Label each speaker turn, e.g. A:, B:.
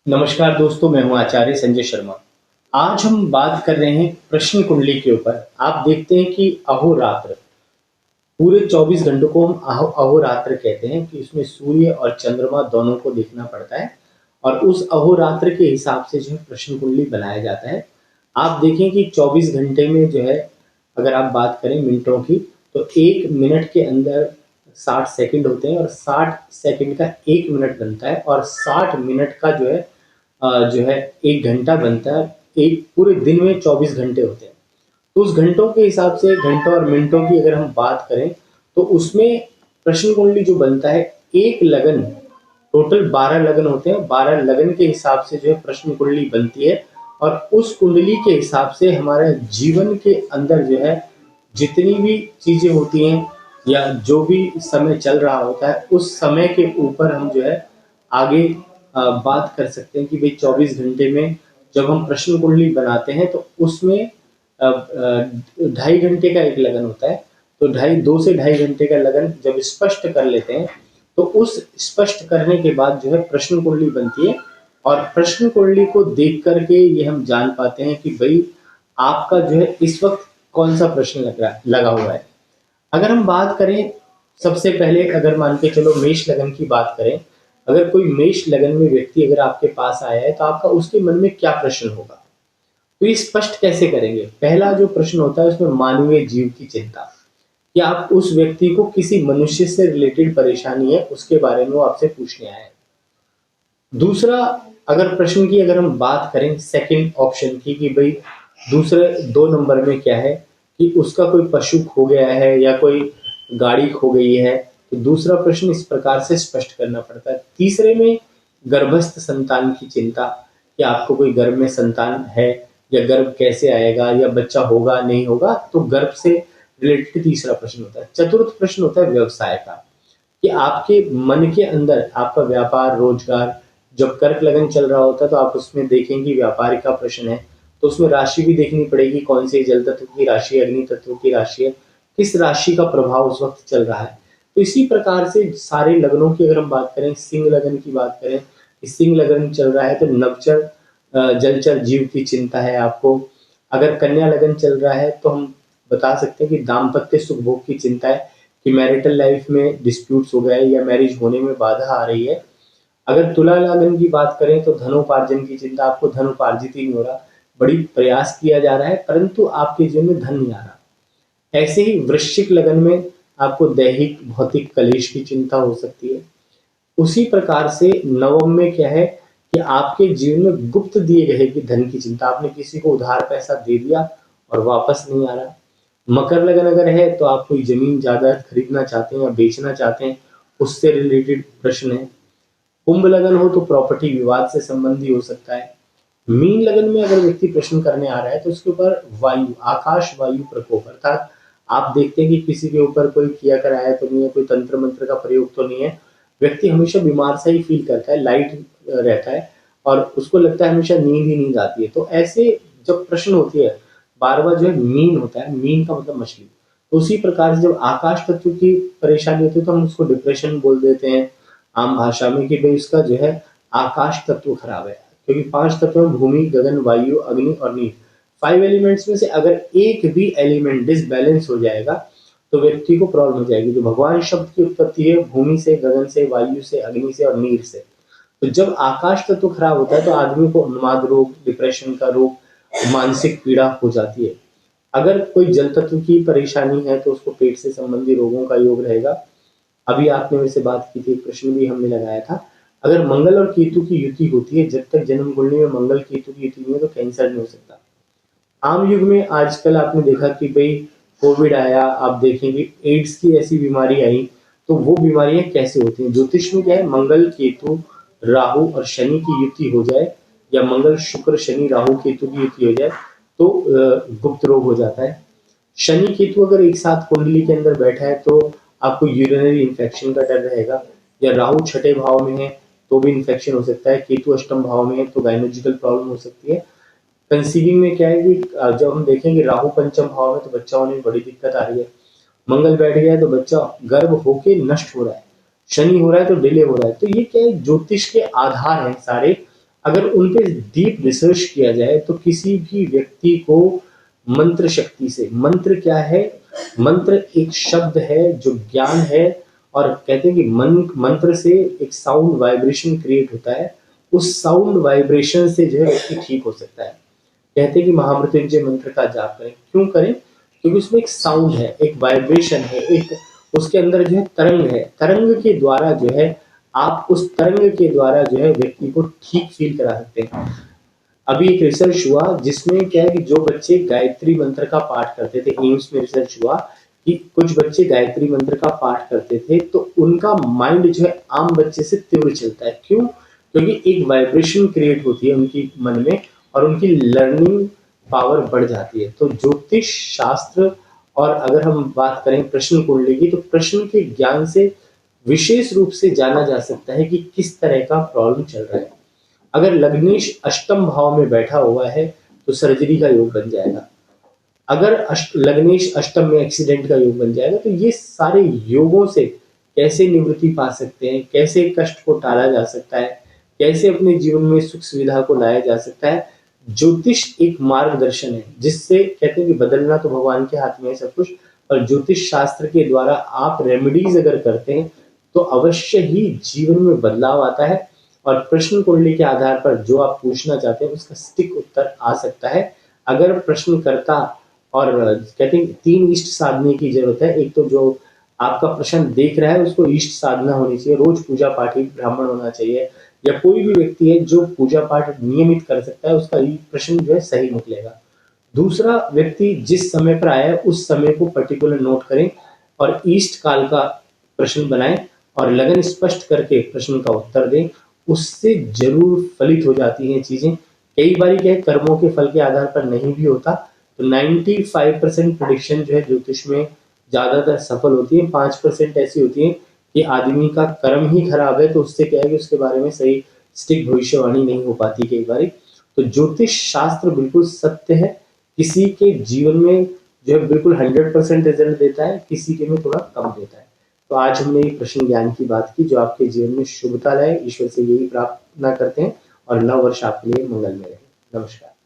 A: नमस्कार दोस्तों, मैं हूं आचार्य संजय शर्मा। आज हम बात कर रहे हैं प्रश्न कुंडली के ऊपर। आप देखते हैं कि अहोरात्र, पूरे 24 घंटों को हम अहोरात्र कहते हैं कि इसमें सूर्य और चंद्रमा दोनों को देखना पड़ता है और उस अहोरात्र के हिसाब से जो है प्रश्न कुंडली बनाया जाता है। आप देखें कि 24 घंटे में जो है, अगर आप बात करें मिनटों की, तो 1 मिनट के अंदर 60 सेकंड होते हैं और 60 सेकंड का 1 मिनट बनता है और 60 मिनट का जो है 1 घंटा बनता है। एक पूरे दिन में 24 घंटे होते हैं। तो उस घंटों के हिसाब से, घंटों और मिनटों की अगर हम बात करें, तो उसमें प्रश्न कुंडली जो बनता है, एक लगन, टोटल 12 लगन होते हैं। 12 लगन के हिसाब से जो है प्रश्न कुंडली बनती है और उस कुंडली के हिसाब से हमारे जीवन के अंदर जो है जितनी भी चीजें होती हैं या जो भी समय चल रहा होता है, उस समय के ऊपर हम जो है आगे बात कर सकते हैं कि भाई 24 घंटे में जब हम प्रश्न कुंडली बनाते हैं तो उसमें 2.5 घंटे का एक लगन होता है। तो 2 से 2.5 घंटे का लगन जब स्पष्ट कर लेते हैं, तो उस स्पष्ट करने के बाद जो है प्रश्न कुंडली बनती है और प्रश्न कुंडली को देख करके ये हम जान पाते हैं कि भाई आपका जो है इस वक्त कौन सा प्रश्न लगा हुआ है। अगर हम बात करें, सबसे पहले अगर मान के चलो मेष लगन की बात करें, अगर कोई मेष लगन में व्यक्ति अगर आपके पास आया है तो आपका उसके मन में क्या प्रश्न होगा, तो ये स्पष्ट कैसे करेंगे। पहला जो प्रश्न होता है उसमें मानवीय जीव की चिंता, कि आप उस व्यक्ति को किसी मनुष्य से रिलेटेड परेशानी है उसके बारे में वो आपसे पूछने आए हैं। दूसरा, अगर प्रश्न की अगर हम बात करें सेकंड ऑप्शन की, कि भाई दूसरे 2 नंबर में क्या है कि उसका कोई पशु खो गया है या कोई गाड़ी खो गई है, तो दूसरा प्रश्न इस प्रकार से स्पष्ट करना पड़ता है। तीसरे में गर्भस्थ संतान की चिंता, कि आपको कोई गर्भ में संतान है या गर्भ कैसे आएगा या बच्चा होगा नहीं होगा, तो गर्भ से रिलेटेड तीसरा प्रश्न होता है। चतुर्थ प्रश्न होता है व्यवसाय का, कि आपके मन के अंदर आपका व्यापार रोजगार, जब कर्क लगन चल रहा होता है तो आप उसमें देखेंगे व्यापार का प्रश्न है, तो उसमें राशि भी देखनी पड़ेगी, कौन सी जल तत्व की राशि है, अग्नि तत्व की राशि है, किस राशि का प्रभाव उस वक्त चल रहा है। तो इसी प्रकार से सारे लगनों की अगर हम बात करें, सिंह लगन की बात करें, सिंह लगन चल रहा है तो नवचर जलचर जीव की चिंता है आपको। अगर कन्या लगन चल रहा है तो हम बता सकते हैं कि दाम्पत्य सुख भोग की चिंता है, कि मैरिटल लाइफ में डिस्प्यूट्स हो गए या मैरिज होने में बाधा आ रही है। अगर तुला लगन की बात करें तो धनोपार्जन की चिंता, आपको धन उपार्जित ही नहीं हो रहा, बड़ी प्रयास किया जा रहा है परंतु आपके जीवन में धन नहीं आ रहा। ऐसे ही वृश्चिक लगन में आपको दैहिक भौतिक कलेश की चिंता हो सकती है। उसी प्रकार से नवम में क्या है कि आपके जीवन में गुप्त दिए गए कि धन की चिंता, आपने किसी को उधार पैसा दे दिया और वापस नहीं आ रहा। मकर लगन अगर है तो आप कोई जमीन जायदाद खरीदना चाहते हैं या बेचना चाहते हैं, उससे रिलेटेड प्रश्न है। कुंभ लगन हो तो प्रॉपर्टी विवाद से संबंधी हो सकता है। मीन लगन में अगर व्यक्ति प्रश्न करने आ रहा है तो उसके ऊपर वायु, आकाश वायु प्रकोप, अर्थात आप देखते हैं कि किसी के ऊपर कोई किया कराया तो नहीं है, कोई तंत्र मंत्र का प्रयोग तो नहीं है। व्यक्ति हमेशा बीमार सा ही फील करता है, लाइट रहता है और उसको लगता है हमेशा नींद ही नींद आती है। तो ऐसे जब प्रश्न होती है, बार बार जो है मीन होता है, मीन का मतलब मछली। तो उसी प्रकार से जब आकाश तत्व की परेशानी होती है तो हम उसको डिप्रेशन बोल देते हैं आम भाषा में, कि भाई उसका जो है आकाश तत्व खराब है। क्योंकि 5 तत्व हैं, भूमि गगन वायु अग्नि और नीर। 5 एलिमेंट्स में से अगर एक भी एलिमेंट डिसबैलेंस हो जाएगा तो व्यक्ति को प्रॉब्लम हो जाएगी। जो भगवान शब्द की उत्पत्ति है भूमि से, गगन से, वायु से, अग्नि से और नीर से। तो जब आकाश तत्व खराब होता है तो आदमी को उन्माद रोग, डिप्रेशन का रोग, मानसिक पीड़ा हो जाती है। अगर कोई जल तत्व की परेशानी है तो उसको पेट से संबंधी रोगों का योग रहेगा। अभी आपने मेरे से बात की थी, प्रश्न भी हमने लगाया था, अगर मंगल और केतु की युति होती है, जब तक जन्म कुंडली में मंगल केतु की युति नहीं है तो कैंसर नहीं हो सकता। आम युग में आजकल आपने देखा कि भाई कोविड आया, आप देखेंगे एड्स की ऐसी बीमारी आई, तो वो बीमारियां कैसे होती हैं। ज्योतिष में क्या है, मंगल केतु राहु और शनि की युति हो जाए या मंगल शुक्र शनि राहु केतु की युति हो जाए तो गुप्त रोग हो जाता है। शनि केतु अगर एक साथ कुंडली के अंदर बैठा है तो आपको यूरिनरी इन्फेक्शन का डर रहेगा, या राहु छठे भाव में है तो भी इन्फेक्शन हो सकता है, केतु अष्टम भाव में है तो गायनोलॉजिकल प्रॉब्लम हो सकती है। कंसीविंग में क्या है कि जब हम देखेंगे राहु पंचम भाव में तो बच्चा होने में बड़ी दिक्कत आ रही है। मंगल बैठ गया है तो बच्चा गर्भ होके नष्ट हो रहा है, शनि हो रहा है तो डिले हो रहा है। तो ये क्या है, ज्योतिष के आधार हैं सारे। अगर उन पे डीप रिसर्च किया जाए तो किसी भी व्यक्ति को मंत्र शक्ति से, मंत्र क्या है, मंत्र एक शब्द है जो ज्ञान है, और कहते हैं कि मंत्र से एक साउंड वाइब्रेशन क्रिएट होता है, उस साउंड वाइब्रेशन से जो है व्यक्ति ठीक हो सकता है। कहते हैं कि महामृत्युंजय मंत्र का जाप करें, क्यों करें, क्योंकि उसमें एक साउंड है, एक वाइब्रेशन है, एक उसके अंदर जो है तरंग है, तरंग के द्वारा जो है आप उस तरंग के द्वारा जो है व्यक्ति को ठीक फील करा सकते हैं। अभी एक रिसर्च हुआ जिसमें क्या है कि जो बच्चे गायत्री मंत्र का पाठ करते थे, एम्स में रिसर्च हुआ कि कुछ बच्चे गायत्री मंत्र का पाठ करते थे तो उनका माइंड जो है आम बच्चे से तीव्र चलता है। क्यों? क्योंकि एक वाइब्रेशन क्रिएट होती है उनकी मन में और उनकी लर्निंग पावर बढ़ जाती है। तो ज्योतिष शास्त्र, और अगर हम बात करें प्रश्न कुंडली की, तो प्रश्न के ज्ञान से विशेष रूप से जाना जा सकता है कि किस तरह का प्रॉब्लम चल रहा है। अगर लग्नेश अष्टम भाव में बैठा हुआ है तो सर्जरी का योग बन जाएगा। अगर लग्नेश अष्टम में एक्सीडेंट का योग बन जाएगा। तो ये सारे योगों से कैसे निवृत्ति पा सकते हैं, कैसे कष्ट को टाला जा सकता है, कैसे अपने जीवन में सुख सुविधा को लाया जा सकता है। ज्योतिष एक मार्गदर्शन है जिससे कहते हैं कि बदलना तो भगवान के हाथ में है सब कुछ, और ज्योतिष शास्त्र के द्वारा आप रेमेडीज अगर करते हैं तो अवश्य ही जीवन में बदलाव आता है, और प्रश्न कुंडली के आधार पर जो आप पूछना चाहते हैं उसका सटीक उत्तर आ सकता है। अगर प्रश्नकर्ता, और कहते हैं 3 इष्ट साधने की जरूरत है। एक तो जो आपका प्रश्न देख रहा है उसको इष्ट साधना होनी चाहिए, रोज पूजा पाठी ब्राह्मण होना चाहिए, या कोई भी व्यक्ति है जो पूजा पाठ नियमित कर सकता है उसका प्रश्न जो है सही निकलेगा। दूसरा, व्यक्ति जिस समय पर आया है उस समय को पर्टिकुलर नोट करें और ईस्ट काल का प्रश्न बनाएं और लगन स्पष्ट करके प्रश्न का उत्तर दें। उससे जरूर फलित हो जाती हैं चीजें। कई बार क्या है, कर्मों के फल के आधार पर नहीं भी होता, तो 95% प्रेडिक्शन जो है ज्योतिष में ज्यादातर सफल होती है। 5% ऐसी होती है कि आदमी का कर्म ही खराब है, तो उससे क्या है कि उसके बारे में सही सटीक भविष्यवाणी नहीं हो पाती कई बार। तो ज्योतिष शास्त्र बिल्कुल सत्य है, किसी के जीवन में जो है बिल्कुल 100% रिजल्ट देता है, किसी के में थोड़ा कम देता है। तो आज हमने ये प्रश्न ज्ञान की बात की जो आपके जीवन में शुभता लाए, ईश्वर से यही प्रार्थना करते हैं, और नव वर्ष आपके लिए मंगलमय रहे। नमस्कार।